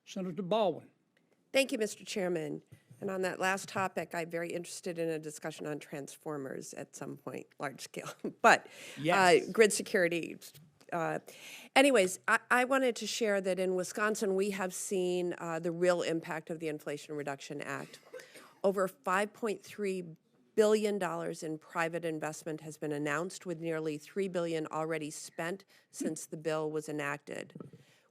Senator Baldwin. Thank you, Mr. Chairman. And on that last topic, I'm very interested in a discussion on transformers at some point, large scale. But Yes. grid security. Anyways, I wanted to share that in Wisconsin, we have seen the real impact of the Inflation Reduction Act. Over $5.3 billion in private investment has been announced, with nearly $3 billion already spent since the bill was enacted.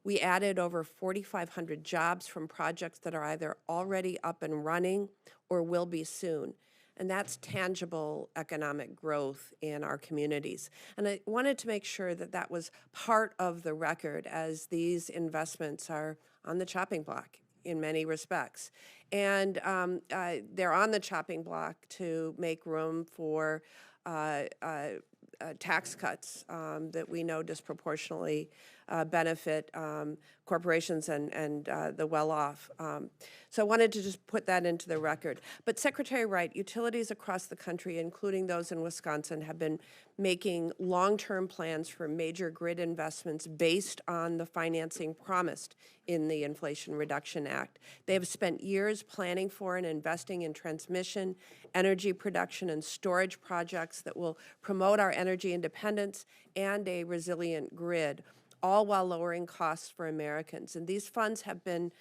We added over 4,500 jobs from projects that are either already up and running or will be soon. And that's tangible economic growth in our communities. And I wanted to make sure that that was part of the record, as these investments are on the chopping block in many respects. And they're on the chopping block to make room for tax cuts that we know disproportionately benefit corporations and the well-off. So I wanted to just put that into the record. But Secretary Wright, utilities across the country, including those in Wisconsin, have been making long-term plans for major grid investments based on the financing promised in the Inflation Reduction Act. They have spent years planning for and investing in transmission, energy production, and storage projects that will promote our energy independence and a resilient grid, all while lowering costs for Americans. And these funds have been,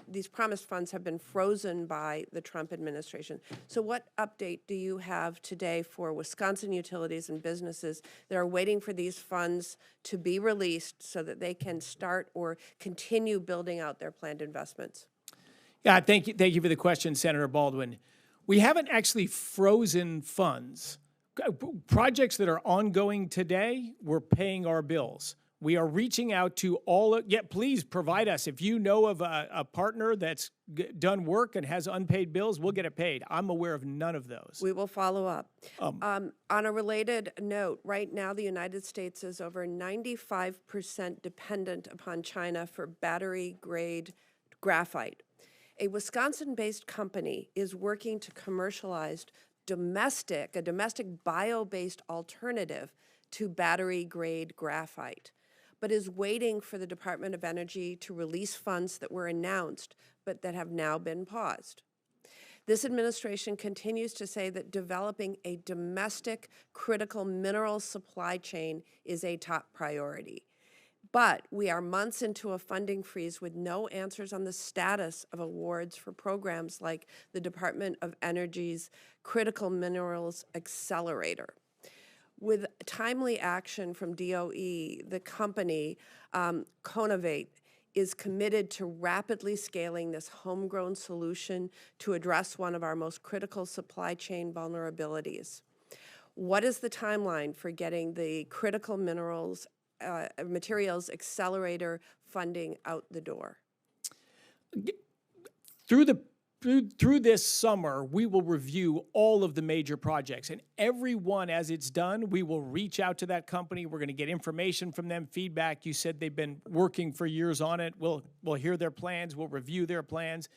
these promised funds have been frozen by the Trump administration. So what update do you have today for Wisconsin utilities and businesses that are waiting for these funds to be released so that they can start or continue building out their planned investments? Yeah, thank you for the question, Senator Baldwin. We haven't actually frozen funds. Projects that are ongoing today, we're paying our bills. We are reaching out to all, please provide us. If you know of a partner that's done work and has unpaid bills, we'll get it paid. I'm aware of none of those. We will follow up. On a related note, right now the United States is over 95% dependent upon China for battery-grade graphite. A Wisconsin-based company is working to commercialize a domestic bio-based alternative to battery-grade graphite, but is waiting for the Department of Energy to release funds that were announced, but that have now been paused. This administration continues to say that developing a domestic critical mineral supply chain is a top priority. But we are months into a funding freeze with no answers on the status of awards for programs like the Department of Energy's Critical Minerals Accelerator. With timely action from DOE, the company, Conovate, is committed to rapidly scaling this homegrown solution to address one of our most critical supply chain vulnerabilities. What is the timeline for getting the critical materials accelerator funding out the door? Through this summer, we will review all of the major projects, and every one as it's done, we will reach out to that company. We're going to get information from them, feedback. You said they've been working for years on it. We'll hear their plans. We'll review their plans.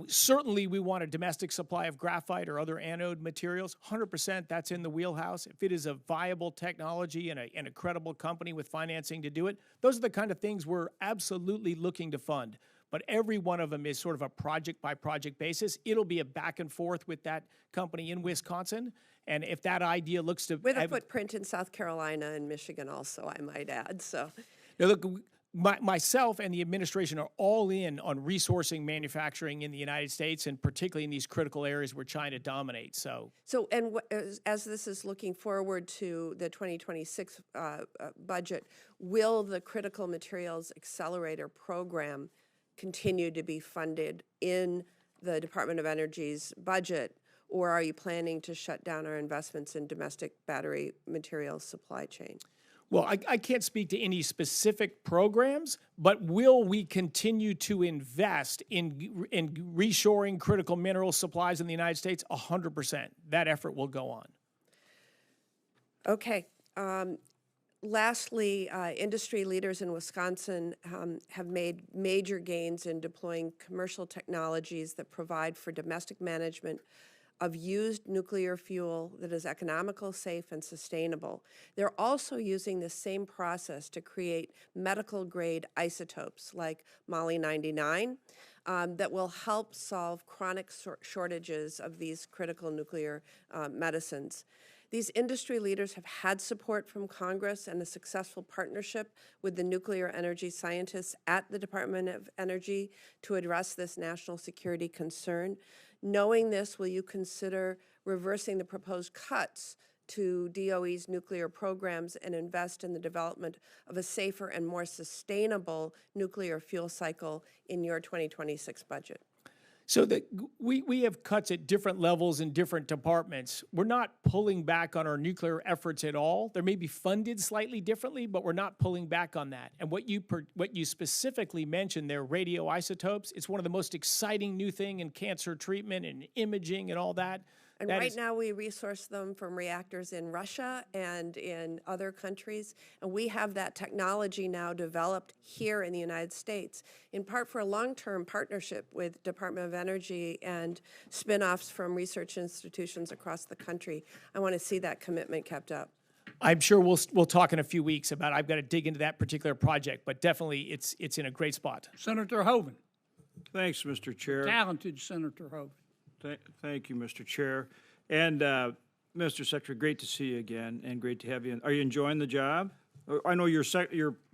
Certainly, we want a domestic supply of graphite or other anode materials. 100%, that's in the wheelhouse. If it is a viable technology and a credible company with financing to do it, those are the kind of things we're absolutely looking to fund. But every one of them is sort of a project-by-project basis. It'll be a back and forth with that company in Wisconsin. And if that idea looks to... With a footprint in South Carolina and Michigan also, I might add. So, now look, myself and the administration are all in on resourcing manufacturing in the United States, and particularly in these critical areas where China dominates. So and as this is looking forward to the 2026 budget, will the Critical Materials Accelerator program continue to be funded in the Department of Energy's budget, or are you planning to shut down our investments in domestic battery materials supply chain? Well, I can't speak to any specific programs, but will we continue to invest in reshoring critical mineral supplies in the United States? 100%. That effort will go on. Okay. Lastly, industry leaders in Wisconsin have made major gains in deploying commercial technologies that provide for domestic management of used nuclear fuel that is economical, safe, and sustainable. They're also using the same process to create medical-grade isotopes like Moly-99 that will help solve chronic shortages of these critical nuclear medicines. These industry leaders have had support from Congress and a successful partnership with the nuclear energy scientists at the Department of Energy to address this national security concern. Knowing this, will you consider reversing the proposed cuts to DOE's nuclear programs and invest in the development of a safer and more sustainable nuclear fuel cycle in your 2026 budget? So that we have cuts at different levels in different departments. We're not pulling back on our nuclear efforts at all. They may be funded slightly differently, but we're not pulling back on that. And what you specifically mentioned there, radioisotopes, it's one of the most exciting new thing in cancer treatment and imaging and all that. And right now we resource them from reactors in Russia and in other countries. And we have that technology now developed here in the United States, in part for a long-term partnership with Department of Energy and spin-offs from research institutions across the country. I want to see that commitment kept up. I'm sure we'll talk in a few weeks about I've got to dig into that particular project, but definitely it's in a great spot. Senator Hoeven. Thanks, Mr. Chair. Talented Senator Hoeven. Thank you, Mr. Chair. And Mr. Secretary, great to see you again, and great to have you. Are you enjoying the job? I know you're